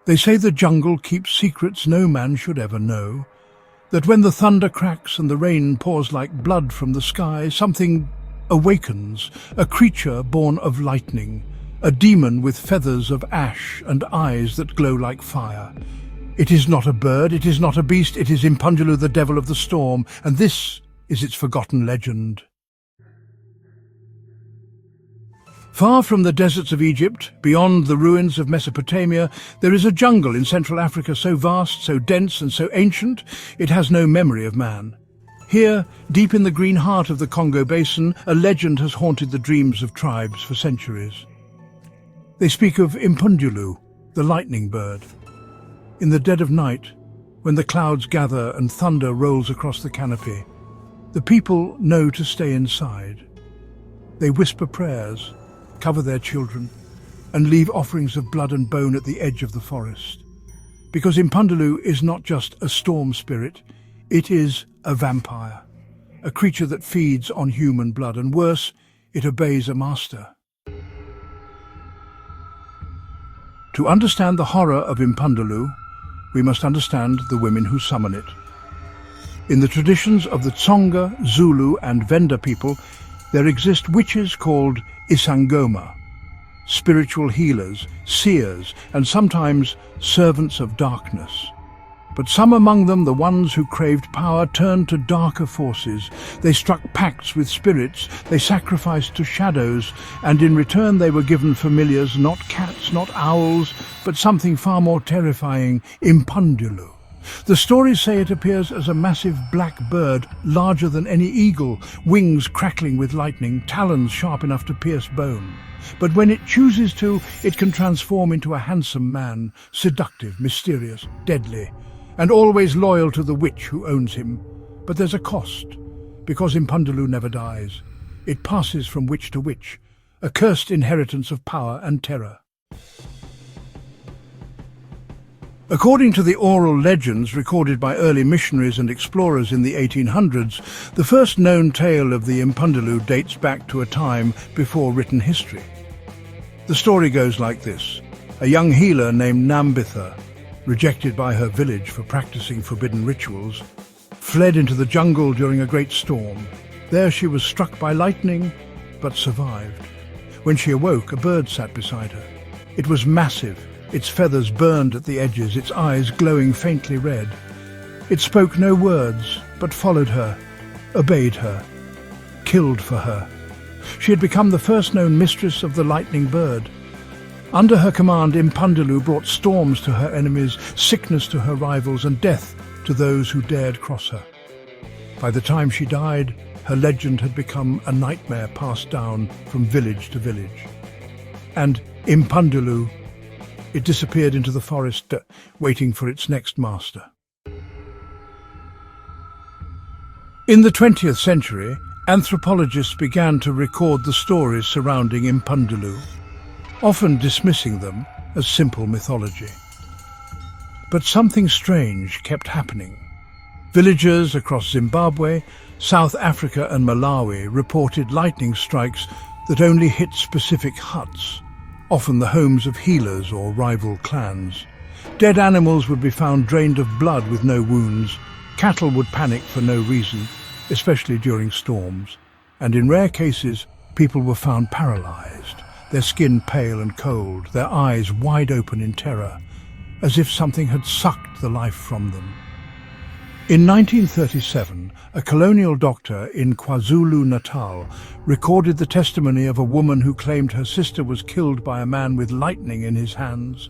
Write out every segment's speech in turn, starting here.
They say the jungle keeps secrets no man should ever know, that when the thunder cracks and the rain pours like blood from the sky, something awakens, a creature born of lightning, a demon with feathers of ash and eyes that glow like fire. It is not a bird, it is not a beast, it is Impundulu, the devil of the storm, and this is its forgotten legend. Far from the deserts of Egypt, beyond the ruins of Mesopotamia, there is a jungle in Central Africa so vast, so dense and so ancient, it has no memory of man. Here, deep in the green heart of the Congo Basin, a legend has haunted the dreams of tribes for centuries. They speak of Impundulu, the lightning bird. In the dead of night, when the clouds gather and thunder rolls across the canopy, the people know to stay inside. They whisper prayers, cover their children, and leave offerings of blood and bone at the edge of the forest. Because Impundulu is not just a storm spirit, it is a vampire, a creature that feeds on human blood, and worse, it obeys a master. To understand the horror of Impundulu, we must understand the women who summon it. In the traditions of the Tsonga, Zulu and Venda people, there exist witches called Isangoma, spiritual healers, seers, and sometimes servants of darkness. But some among them, the ones who craved power, turned to darker forces. They struck pacts with spirits, they sacrificed to shadows, and in return they were given familiars, not cats, not owls, but something far more terrifying, Impundulu. The stories say it appears as a massive black bird, larger than any eagle, wings crackling with lightning, talons sharp enough to pierce bone. But when it chooses to, it can transform into a handsome man, seductive, mysterious, deadly, and always loyal to the witch who owns him. But there's a cost, because Impundulu never dies. It passes from witch to witch, a cursed inheritance of power and terror. According to the oral legends recorded by early missionaries and explorers in the 1800s, the first known tale of the Impundulu dates back to a time before written history. The story goes like this. A young healer named Nambitha, rejected by her village for practicing forbidden rituals, fled into the jungle during a great storm. There she was struck by lightning, but survived. When she awoke, a bird sat beside her. It was massive, its feathers burned at the edges, its eyes glowing faintly red. It spoke no words, but followed her, obeyed her, killed for her. She had become the first known mistress of the lightning bird. Under her command, Impundulu brought storms to her enemies, sickness to her rivals, and death to those who dared cross her. By the time she died, her legend had become a nightmare passed down from village to village. And Impundulu, it disappeared into the forest, waiting for its next master. In the 20th century, anthropologists began to record the stories surrounding Impundulu, often dismissing them as simple mythology. But something strange kept happening. Villagers across Zimbabwe, South Africa and Malawi reported lightning strikes that only hit specific huts, often the homes of healers or rival clans. Dead animals would be found drained of blood with no wounds. Cattle would panic for no reason, especially during storms. And in rare cases, people were found paralyzed, their skin pale and cold, their eyes wide open in terror, as if something had sucked the life from them. In 1937, a colonial doctor in KwaZulu-Natal recorded the testimony of a woman who claimed her sister was killed by a man with lightning in his hands.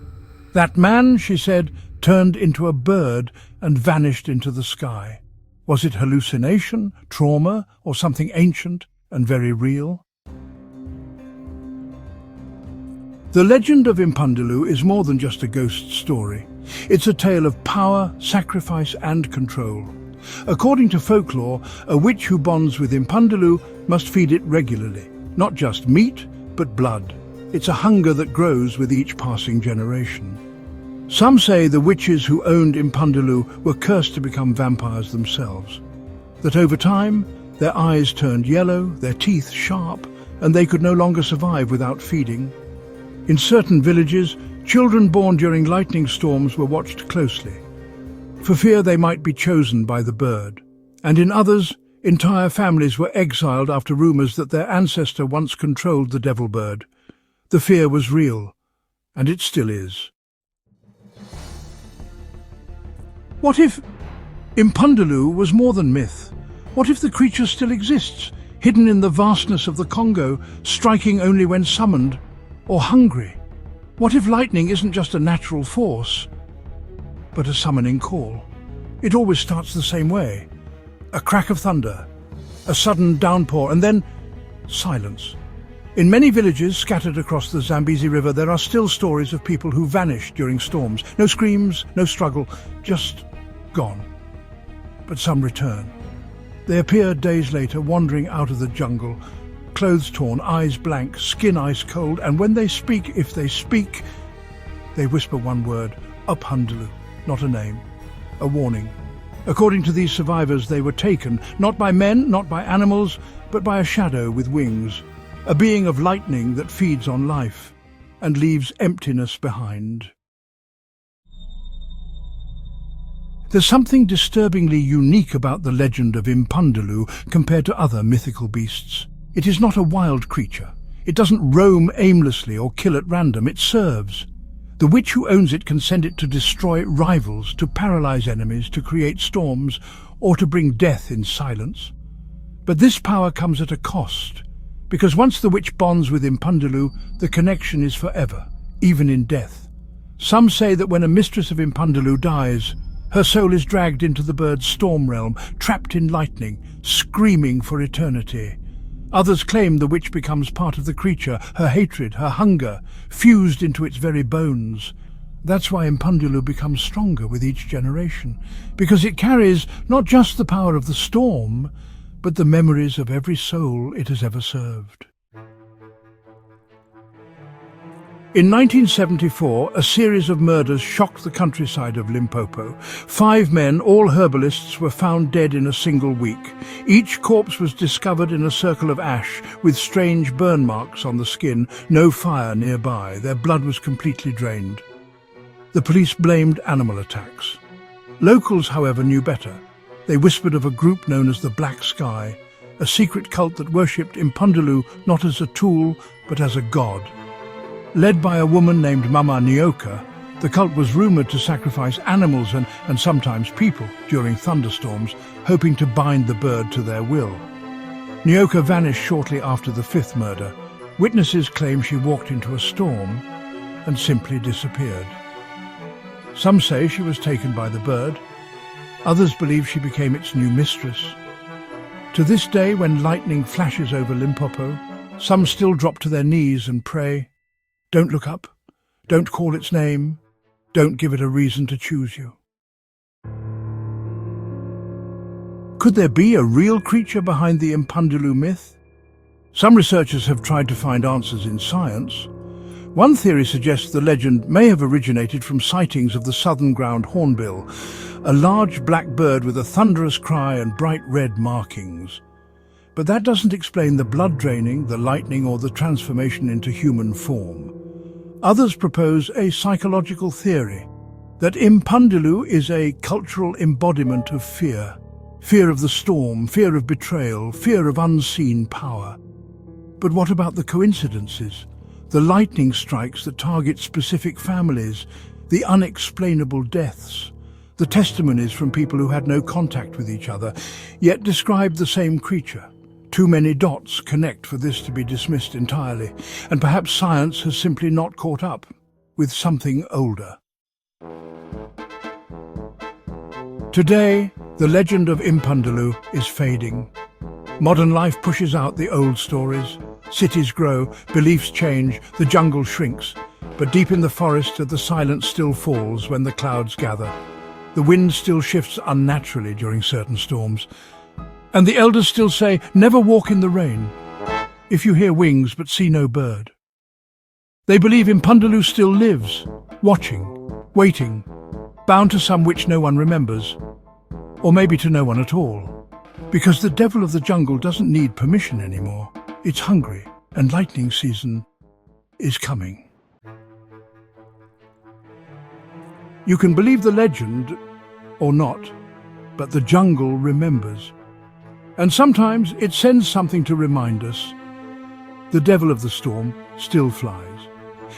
That man, she said, turned into a bird and vanished into the sky. Was it hallucination, trauma, or something ancient and very real? The legend of Impundulu is more than just a ghost story. It's a tale of power, sacrifice and control. According to folklore, a witch who bonds with Impundulu must feed it regularly. Not just meat, but blood. It's a hunger that grows with each passing generation. Some say the witches who owned Impundulu were cursed to become vampires themselves. That over time, their eyes turned yellow, their teeth sharp, and they could no longer survive without feeding. In certain villages, Children born during lightning storms were watched closely, for fear they might be chosen by the bird. And in others, entire families were exiled after rumors that their ancestor once controlled the devil bird. The fear was real, and it still is. What if Impundulu was more than myth? What if the creature still exists, hidden in the vastness of the Congo, striking only when summoned or hungry? What if lightning isn't just a natural force, but a summoning call? It always starts the same way. A crack of thunder, a sudden downpour, and then silence. In many villages scattered across the Zambezi River, there are still stories of people who vanished during storms. No screams, no struggle, just gone. But some return. They appear days later, wandering out of the jungle, clothes torn, eyes blank, skin ice cold, and when they speak, if they speak, they whisper one word, Impundulu, not a name, a warning. According to these survivors, they were taken, not by men, not by animals, but by a shadow with wings, a being of lightning that feeds on life and leaves emptiness behind. There's something disturbingly unique about the legend of Impundulu compared to other mythical beasts. It is not a wild creature. It doesn't roam aimlessly or kill at random. It serves. The witch who owns it can send it to destroy rivals, to paralyze enemies, to create storms, or to bring death in silence. But this power comes at a cost, because once the witch bonds with Impundulu, the connection is forever, even in death. Some say that when a mistress of Impundulu dies, her soul is dragged into the bird's storm realm, trapped in lightning, screaming for eternity. Others claim the witch becomes part of the creature, her hatred, her hunger, fused into its very bones. That's why Impundulu becomes stronger with each generation, because it carries not just the power of the storm, but the memories of every soul it has ever served. In 1974, a series of murders shocked the countryside of Limpopo. 5 men, all herbalists, were found dead in a single week. Each corpse was discovered in a circle of ash, with strange burn marks on the skin, no fire nearby. Their blood was completely drained. The police blamed animal attacks. Locals, however, knew better. They whispered of a group known as the Black Sky, a secret cult that worshipped Impundulu not as a tool, but as a god. Led by a woman named Mama Nyoka, the cult was rumoured to sacrifice animals and sometimes people during thunderstorms, hoping to bind the bird to their will. Nyoka vanished shortly after the 5th murder. Witnesses claim she walked into a storm and simply disappeared. Some say she was taken by the bird. Others believe she became its new mistress. To this day, when lightning flashes over Limpopo, some still drop to their knees and pray, "Don't look up, don't call its name, don't give it a reason to choose you." Could there be a real creature behind the Impundulu myth? Some researchers have tried to find answers in science. One theory suggests the legend may have originated from sightings of the southern ground hornbill, a large black bird with a thunderous cry and bright red markings. But that doesn't explain the blood draining, the lightning, or the transformation into human form. Others propose a psychological theory, that Impundulu is a cultural embodiment of fear. Fear of the storm, fear of betrayal, fear of unseen power. But what about the coincidences? The lightning strikes that target specific families, the unexplainable deaths, the testimonies from people who had no contact with each other, yet described the same creature. Too many dots connect for this to be dismissed entirely, and perhaps science has simply not caught up with something older. Today, the legend of Impundulu is fading. Modern life pushes out the old stories. Cities grow, beliefs change, the jungle shrinks. But deep in the forest, the silence still falls when the clouds gather. The wind still shifts unnaturally during certain storms. And the elders still say, never walk in the rain, if you hear wings but see no bird. They believe Impundulu still lives, watching, waiting, bound to some which no one remembers, or maybe to no one at all. Because the devil of the jungle doesn't need permission anymore. It's hungry, and lightning season is coming. You can believe the legend or not, but the jungle remembers. And sometimes it sends something to remind us. The devil of the storm still flies.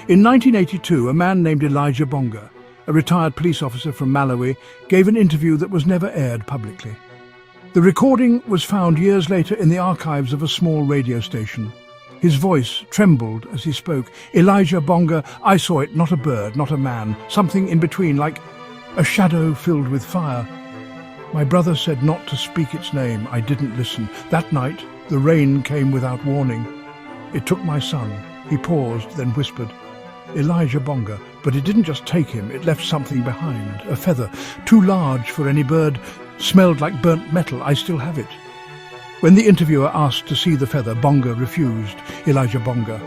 In 1982, a man named Elijah Bonga, a retired police officer from Malawi, gave an interview that was never aired publicly. The recording was found years later in the archives of a small radio station. His voice trembled as he spoke. Elijah Bonga, I saw it, not a bird, not a man, something in between, like a shadow filled with fire. My brother said not to speak its name. I didn't listen. That night, the rain came without warning. It took my son. He paused, then whispered, Elijah Bonga. But it didn't just take him, it left something behind. A feather, too large for any bird, smelled like burnt metal. I still have it. When the interviewer asked to see the feather, Bonga refused. Elijah Bonga,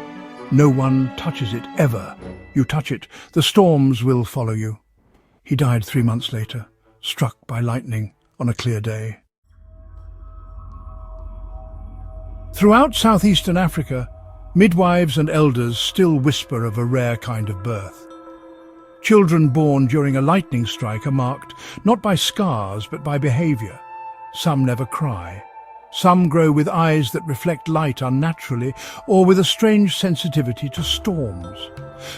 no one touches it, ever. You touch it, the storms will follow you. He died 3 months later, struck by lightning on a clear day. Throughout southeastern Africa, midwives and elders still whisper of a rare kind of birth. Children born during a lightning strike are marked not by scars but by behavior. Some never cry. Some grow with eyes that reflect light unnaturally or with a strange sensitivity to storms.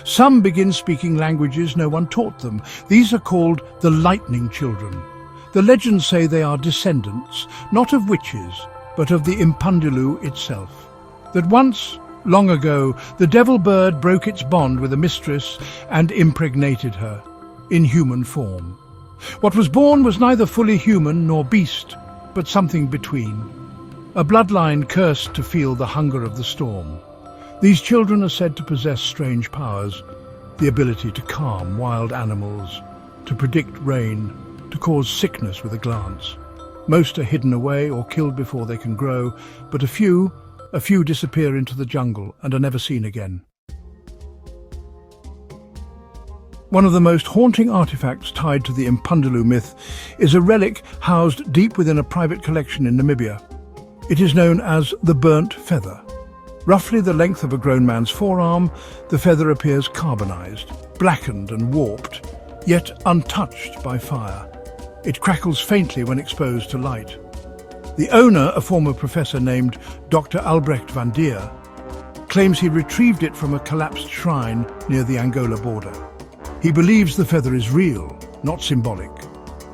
Some begin speaking languages no one taught them. These are called the lightning children. The legends say they are descendants, not of witches, but of the Impundulu itself. That once, long ago, the devil bird broke its bond with a mistress and impregnated her, in human form. What was born was neither fully human nor beast, but something between. A bloodline cursed to feel the hunger of the storm. These children are said to possess strange powers, the ability to calm wild animals, to predict rain, to cause sickness with a glance. Most are hidden away or killed before they can grow, but a few disappear into the jungle and are never seen again. One of the most haunting artifacts tied to the Impundulu myth is a relic housed deep within a private collection in Namibia. It is known as the burnt feather. Roughly the length of a grown man's forearm, the feather appears carbonized, blackened and warped, yet untouched by fire. It crackles faintly when exposed to light. The owner, a former professor named Dr. Albrecht van Deer, claims he retrieved it from a collapsed shrine near the Angola border. He believes the feather is real, not symbolic.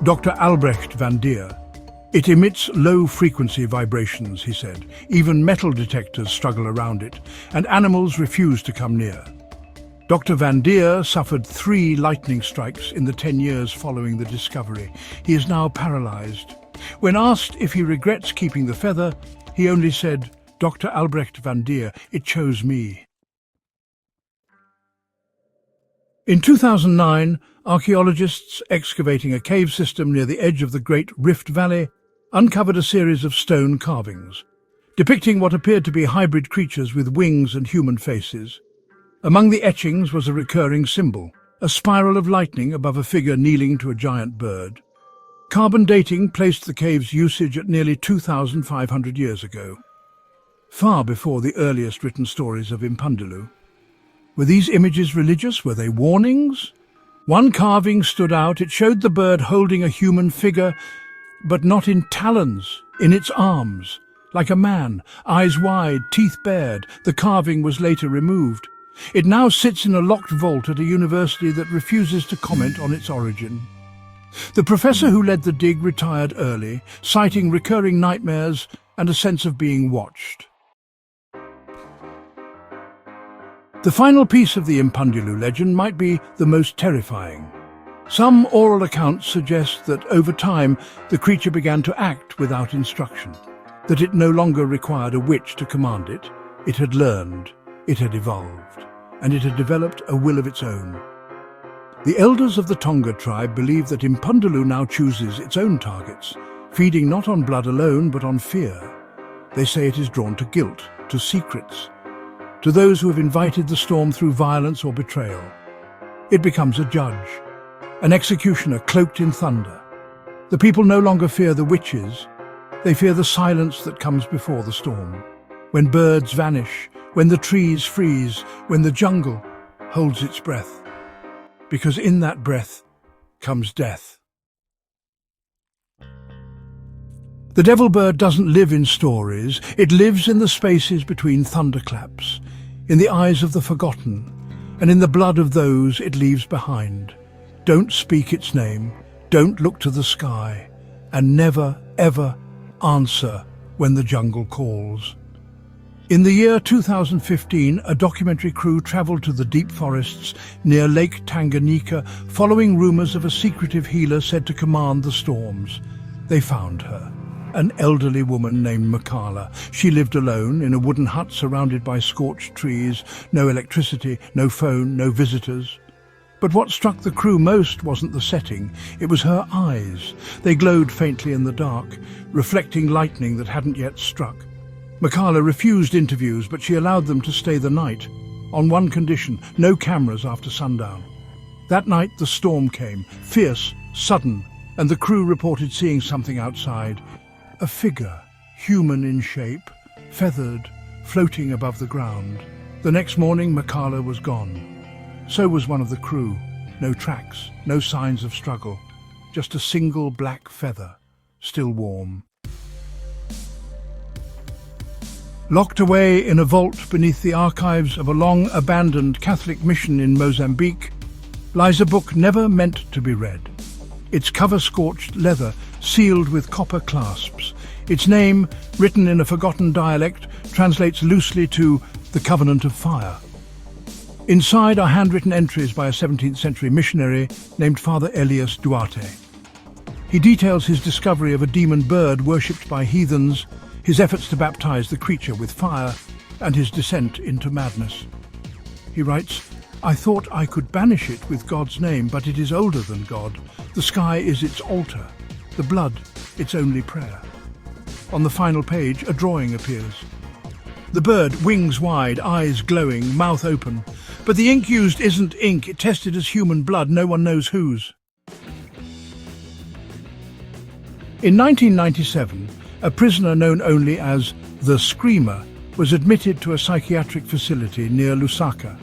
Dr. Albrecht van Deer, it emits low-frequency vibrations, he said. Even metal detectors struggle around it, and animals refuse to come near. Dr. van Deer suffered 3 lightning strikes in the 10 years following the discovery. He is now paralyzed. When asked if he regrets keeping the feather, he only said, Dr. Albrecht van Deer, it chose me. In 2009, archaeologists excavating a cave system near the edge of the Great Rift Valley uncovered a series of stone carvings, depicting what appeared to be hybrid creatures with wings and human faces. Among the etchings was a recurring symbol, a spiral of lightning above a figure kneeling to a giant bird. Carbon dating placed the cave's usage at nearly 2,500 years ago, far before the earliest written stories of Impundulu. Were these images religious? Were they warnings? One carving stood out. It showed the bird holding a human figure, but not in talons, in its arms. Like a man, eyes wide, teeth bared. The carving was later removed. It now sits in a locked vault at a university that refuses to comment on its origin. The professor who led the dig retired early, citing recurring nightmares and a sense of being watched. The final piece of the Impundulu legend might be the most terrifying. Some oral accounts suggest that over time the creature began to act without instruction, that it no longer required a witch to command it. It had learned, it had evolved, and it had developed a will of its own. The elders of the Tonga tribe believe that Impundulu now chooses its own targets, feeding not on blood alone but on fear. They say it is drawn to guilt, to secrets, to those who have invited the storm through violence or betrayal. It becomes a judge, an executioner cloaked in thunder. The people no longer fear the witches, they fear the silence that comes before the storm. When birds vanish, when the trees freeze, when the jungle holds its breath. Because in that breath comes death. The devil bird doesn't live in stories, it lives in the spaces between thunderclaps, in the eyes of the forgotten, and in the blood of those it leaves behind. Don't speak its name, don't look to the sky, and never, ever answer when the jungle calls. In the year 2015, a documentary crew travelled to the deep forests near Lake Tanganyika, following rumours of a secretive healer said to command the storms. They found her, an elderly woman named Makala. She lived alone in a wooden hut surrounded by scorched trees, no electricity, no phone, no visitors. But what struck the crew most wasn't the setting, it was her eyes. They glowed faintly in the dark, reflecting lightning that hadn't yet struck. Makala refused interviews, but she allowed them to stay the night, on one condition: no cameras after sundown. That night the storm came, fierce, sudden, and the crew reported seeing something outside. A figure, human in shape, feathered, floating above the ground. The next morning Makala was gone. So was one of the crew. No tracks, no signs of struggle. Just a single black feather, still warm. Locked away in a vault beneath the archives of a long-abandoned Catholic mission in Mozambique lies a book never meant to be read. Its cover scorched leather, sealed with copper clasps. Its name, written in a forgotten dialect, translates loosely to the Covenant of Fire. Inside are handwritten entries by a 17th century missionary named Father Elias Duarte. He details his discovery of a demon bird worshipped by heathens, his efforts to baptize the creature with fire, and his descent into madness. He writes, "I thought I could banish it with God's name, but it is older than God. The sky is its altar, the blood its only prayer." On the final page, a drawing appears. The bird, wings wide, eyes glowing, mouth open. But the ink used isn't ink, it tested as human blood, no one knows whose. In 1997, a prisoner known only as the Screamer was admitted to a psychiatric facility near Lusaka.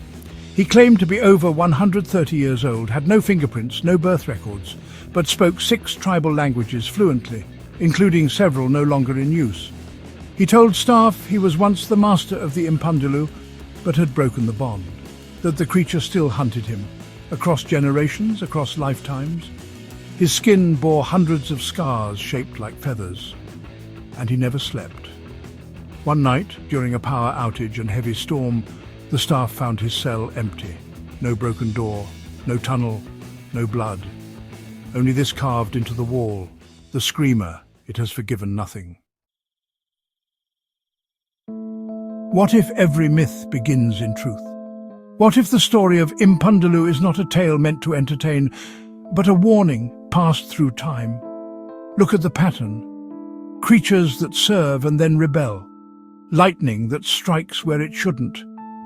He claimed to be over 130 years old, had no fingerprints, no birth records, but spoke 6 tribal languages fluently, including several no longer in use. He told staff he was once the master of the Impundulu, but had broken the bond, that the creature still hunted him, across generations, across lifetimes. His skin bore hundreds of scars shaped like feathers, and he never slept. One night, during a power outage and heavy storm, the staff found his cell empty. No broken door, no tunnel, no blood. Only this carved into the wall: the Screamer, it has forgiven nothing. What if every myth begins in truth? What if the story of Impundulu is not a tale meant to entertain, but a warning passed through time? Look at the pattern. Creatures that serve and then rebel. Lightning that strikes where it shouldn't.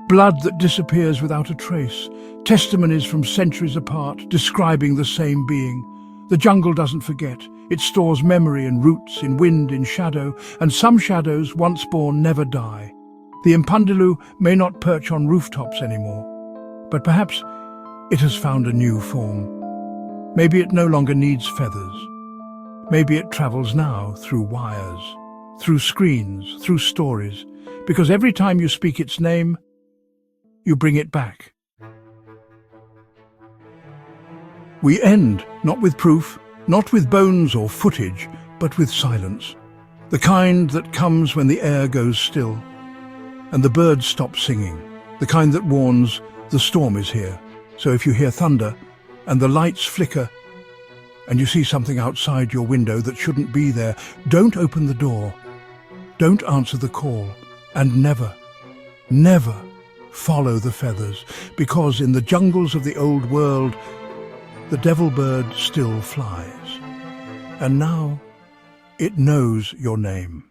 Blood that disappears without a trace. Testimonies from centuries apart, describing the same being. The jungle doesn't forget. It stores memory and roots in wind, in shadow, and some shadows, once born, never die. The Impundulu may not perch on rooftops anymore, but perhaps it has found a new form. Maybe it no longer needs feathers. Maybe it travels now through wires, through screens, through stories, because every time you speak its name, you bring it back. We end, not with proof, not with bones or footage, but with silence. The kind that comes when the air goes still, and the birds stop singing. The kind that warns the storm is here. So if you hear thunder, and the lights flicker, and you see something outside your window that shouldn't be there, don't open the door. Don't answer the call. And never, never follow the feathers, because in the jungles of the old world, the devil bird still flies. And now it knows your name.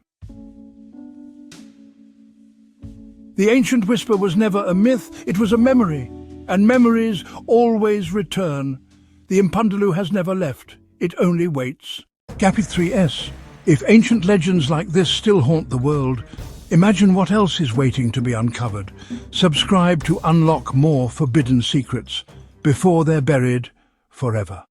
The ancient whisper was never a myth, it was a memory, and memories always return. The Impundulu has never left, it only waits. Capit 3S. If ancient legends like this still haunt the world, imagine what else is waiting to be uncovered. Subscribe to unlock more forbidden secrets before they're buried forever.